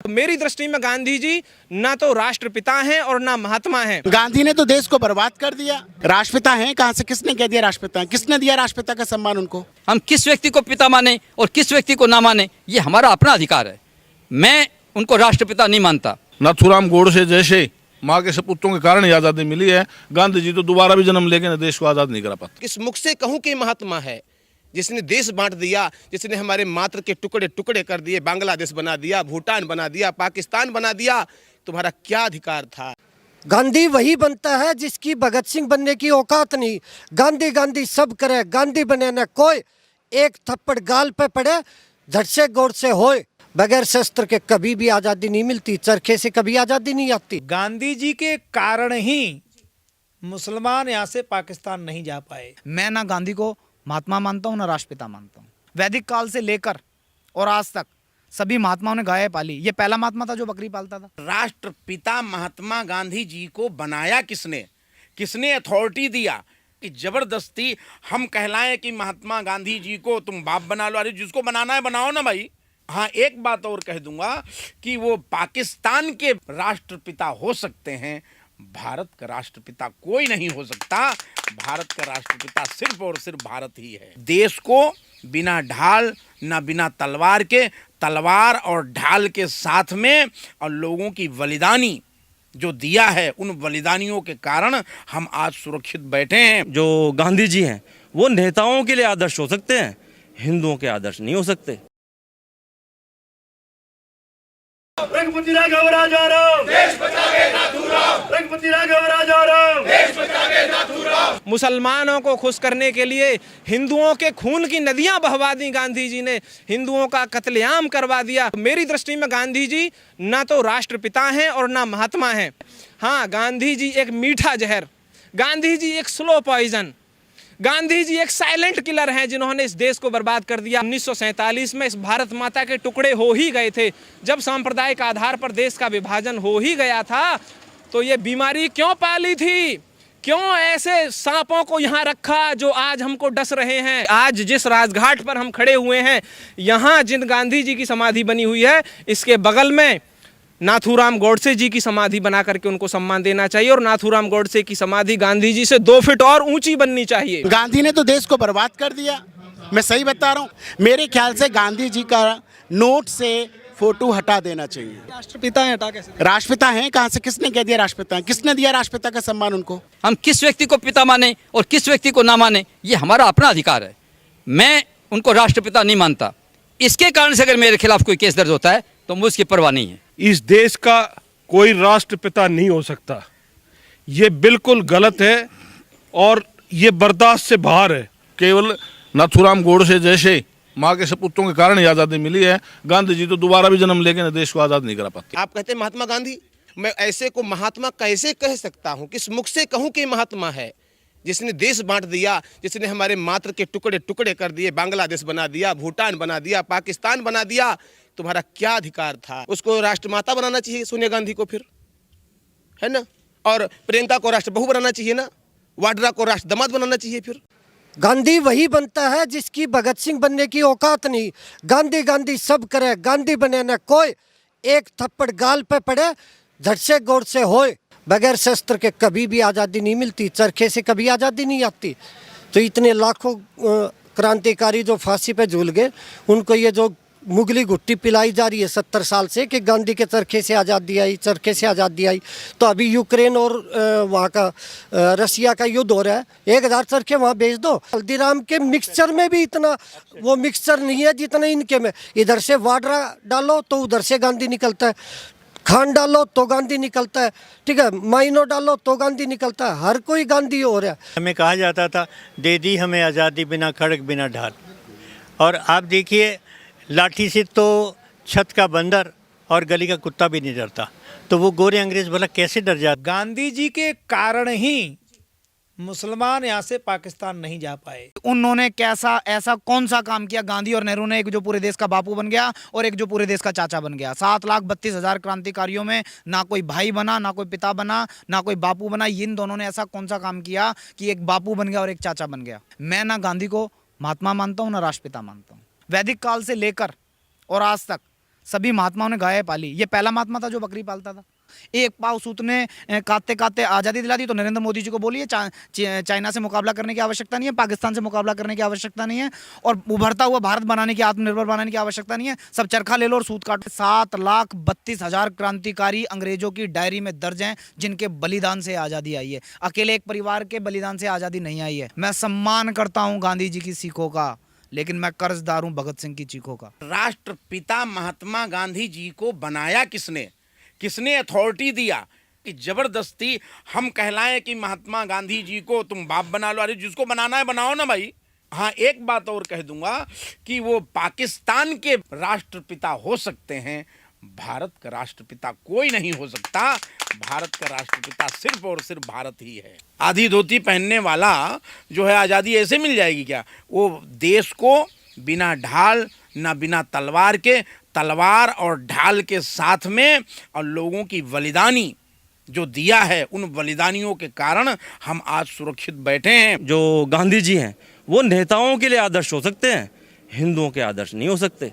मेरी दृष्टि में गांधी जी ना तो राष्ट्रपिता हैं और ना महात्मा हैं। गांधी ने तो देश को बर्बाद कर दिया। राष्ट्रपिता हैं कहाँ से? किसने कह दिया राष्ट्रपिता हैं? किसने दिया राष्ट्रपिता का सम्मान उनको? हम किस व्यक्ति को पिता माने और किस व्यक्ति को ना माने, ये हमारा अपना अधिकार है। मैं उनको राष्ट्रपिता नहीं मानता। नाथूराम गोडसे जैसे माँ के सपूतों के कारण ही आज़ादी मिली है। गांधी जी तो दोबारा भी जन्म लेके देश को आज़ाद नहीं करा पाते। किस मुख से कहूं कि महात्मा है जिसने देश बांट दिया, जिसने हमारे मात्र के टुकड़े टुकड़े कर दिए, बांग्लादेश बना दिया, भूटान बना दिया, पाकिस्तान बना दिया। तुम्हारा क्या अधिकार था? गांधी वही बनता है जिसकी भगत सिंह बनने की औकात नहीं। गांधी गांधी सब करे, गांधी बने न कोई। एक थप्पड़ गाल पे पड़े, झट से गौर से होए। बगैर शस्त्र के कभी भी आजादी नहीं मिलती, चरखे से कभी आजादी नहीं आती। गांधी जी के कारण ही मुसलमान यहाँ से पाकिस्तान नहीं जा पाए। मैं ना गांधी को महात्मा मानता हूँ ना राष्ट्रपिता मानता हूँ। वैदिक काल से लेकर और आज तक सभी महात्माओं ने गाय पाली। ये पहला महात्मा था जो बकरी पालता था। राष्ट्रपिता महात्मा गांधी जी को बनाया किसने? किसने अथॉरिटी दिया कि जबरदस्ती हम कहलाएं कि महात्मा गांधी जी को तुम बाप बना लो? अरे जिसको बनाना है बनाओ ना भाई। हाँ, एक बात और कह दूंगा कि वो पाकिस्तान के राष्ट्रपिता हो सकते हैं, भारत का राष्ट्रपिता कोई नहीं हो सकता। भारत का राष्ट्रपिता सिर्फ और सिर्फ भारत ही है। देश को बिना ढाल ना बिना तलवार के, तलवार और ढाल के साथ में और लोगों की बलिदानी जो दिया है, उन बलिदानियों के कारण हम आज सुरक्षित बैठे हैं। जो गांधी जी हैं वो नेताओं के लिए आदर्श हो सकते हैं, हिंदुओं के आदर्श नहीं हो सकते। रघुपति राघव राजा राम, देश बचावे नाथूराम। रघुपति राघव राजा राम, देश बचावे नाथूराम। मुसलमानों को खुश करने के लिए हिंदुओं के खून की नदियां बहवा दी गांधी जी ने, हिंदुओं का कत्लेआम करवा दिया। मेरी दृष्टि में गांधी जी ना तो राष्ट्रपिता हैं और ना महात्मा हैं। हाँ, गांधी जी एक मीठा जहर, गांधी जी एक स्लो पॉइजन, गांधी जी एक साइलेंट किलर हैं जिन्होंने इस देश को बर्बाद कर दिया। 1947 में इस भारत माता के टुकड़े हो ही गए थे। जब सांप्रदायिक आधार पर देश का विभाजन हो ही गया था तो ये बीमारी क्यों पाली थी? क्यों ऐसे सांपों को यहाँ रखा जो आज हमको डस रहे हैं? आज जिस राजघाट पर हम खड़े हुए हैं, यहाँ जिन गांधी जी की समाधि बनी हुई है, इसके बगल में नाथूराम गोडसे जी की समाधि बना करके उनको सम्मान देना चाहिए। और नाथूराम गोडसे की समाधि गांधी जी से 2 फीट और ऊंची बननी चाहिए। गांधी ने तो देश को बर्बाद कर दिया। मैं सही बता रहा हूँ। मेरे ख्याल से गांधी जी का नोट से फोटो हटा देना चाहिए। राष्ट्रपिता हैं, हटा कैसे? राष्ट्रपिता हैं कहाँ से? किसने कह दिया राष्ट्रपिता हैं? किसने दिया राष्ट्रपिता का सम्मान उनको? हम किस व्यक्ति को पिता माने और किस व्यक्ति को ना माने, ये हमारा अपना अधिकार है। मैं उनको राष्ट्रपिता नहीं मानता। इसके कारण से अगर मेरे खिलाफ कोई केस दर्ज होता है तो मुझे उसकी परवाह नहीं है। इस देश का कोई राष्ट्रपिता नहीं हो सकता। ये बिल्कुल गलत है और ये बर्दाश्त से बाहर है। केवल नाथूराम गोडसे जैसे माँ के सपूतों के कारण ही आज़ादी मिली है। गांधी जी तो दोबारा भी जन्म लेके देश को आज़ाद नहीं करा पाते। आप कहते हैं महात्मा गांधी, मैं ऐसे को महात्मा कैसे कह सकता हूँ? किस मुख से कहूँ कि महात्मा है जिसने देश बांट दिया, जिसने हमारे मात्र के टुकड़े टुकड़े कर दिए, बांग्लादेश बना दिया, भूटान बना दिया, पाकिस्तान बना दिया। तुम्हारा क्या अधिकार था? उसको राष्ट्रमाता बनाना चाहिए सोनिया गांधी को, फिर है ना? और प्रियंका को राष्ट्रबहू बनाना चाहिए ना? वाड्रा को राष्ट्रदामाद बनाना चाहिए। फिर गांधी वही बनता है जिसकी भगत सिंह बनने की औकात नहीं। गांधी गांधी सब करे, गांधी बने न कोई। एक थप्पड़ गाल पे पड़े, झट से गौर से होए। बगैर शस्त्र के कभी भी आज़ादी नहीं मिलती, चरखे से कभी आज़ादी नहीं आती। तो इतने लाखों क्रांतिकारी जो फांसी पे झूल गए, उनको ये जो मुगली घुट्टी पिलाई जा रही है 70 साल से कि गांधी के चरखे से आज़ादी आई, चरखे से आज़ादी आई। तो अभी यूक्रेन और वहाँ का रसिया का युद्ध हो रहा है, 1000 चरखे वहाँ भेज दो। हल्दीराम के मिक्सचर में भी इतना वो मिक्सचर नहीं है जितना इनके में। इधर से वाड्रा डालो तो उधर से गांधी निकलता है, खान डालो तो गांधी निकलता है, ठीक है, माइनो डालो तो गांधी निकलता है। हर कोई गांधी हो रहा है। हमें कहा जाता था दे दी हमें आज़ादी बिना खड़ग बिना ढाल। और आप देखिए, लाठी से तो छत का बंदर और गली का कुत्ता भी नहीं डरता, तो वो गोरे अंग्रेज भला कैसे डर जाते? गांधी जी के कारण ही मुसलमान यहाँ से पाकिस्तान नहीं जा पाए। उन्होंने कैसा ऐसा कौन सा काम किया गांधी और नेहरू ने, एक जो पूरे देश का बापू बन गया और एक जो पूरे देश का चाचा बन गया? 7,32,000 क्रांतिकारियों में ना कोई भाई बना, ना कोई पिता बना, ना कोई बापू बना। इन दोनों ने ऐसा कौन सा काम किया कि एक बापू बन गया और एक चाचा बन गया? मैं ना गांधी को महात्मा मानता हूँ ना राष्ट्रपिता मानता हूँ। वैदिक काल से लेकर और आज तक सभी महात्माओं ने गाय पाली। ये पहला महात्मा था जो बकरी पालता था। एक पाव सूत ने काटते काटते आज़ादी दिला दी। तो नरेंद्र मोदी जी को बोलिए चाइना से मुकाबला करने की आवश्यकता नहीं है, पाकिस्तान से मुकाबला करने की आवश्यकता नहीं है, और उभरता हुआ भारत बनाने की, आत्मनिर्भर बनाने की आवश्यकता नहीं है। सब चरखा ले लो और सूत काटो। 7,32,000 क्रांतिकारी अंग्रेजों की डायरी में दर्ज हैं जिनके बलिदान से आज़ादी आई है। अकेले एक परिवार के बलिदान से आज़ादी नहीं आई है। मैं सम्मान करता हूँ गांधी जी की सीखों का, लेकिन मैं कर्जदार हूँ भगत सिंह की चीखों का। राष्ट्रपिता महात्मा गांधी जी को बनाया किसने, किसने अथॉरिटी दिया कि जबरदस्ती हम कहलाएं कि महात्मा गांधी जी को तुम बाप बना लो? अरे जिसको बनाना है बनाओ ना भाई। हाँ, एक बात और कह दूंगा कि वो पाकिस्तान के राष्ट्रपिता हो सकते हैं, भारत का राष्ट्रपिता कोई नहीं हो सकता। भारत का राष्ट्रपिता सिर्फ और सिर्फ भारत ही है। आधी धोती पहनने वाला जो है आज़ादी ऐसे मिल जाएगी क्या? वो देश को बिना ढाल ना बिना तलवार के, तलवार और ढाल के साथ में, और लोगों की बलिदानी जो दिया है, उन बलिदानियों के कारण हम आज सुरक्षित बैठे हैं। जो गांधी जी हैं वो नेताओं के लिए आदर्श हो सकते हैं, हिंदुओं के आदर्श नहीं हो सकते।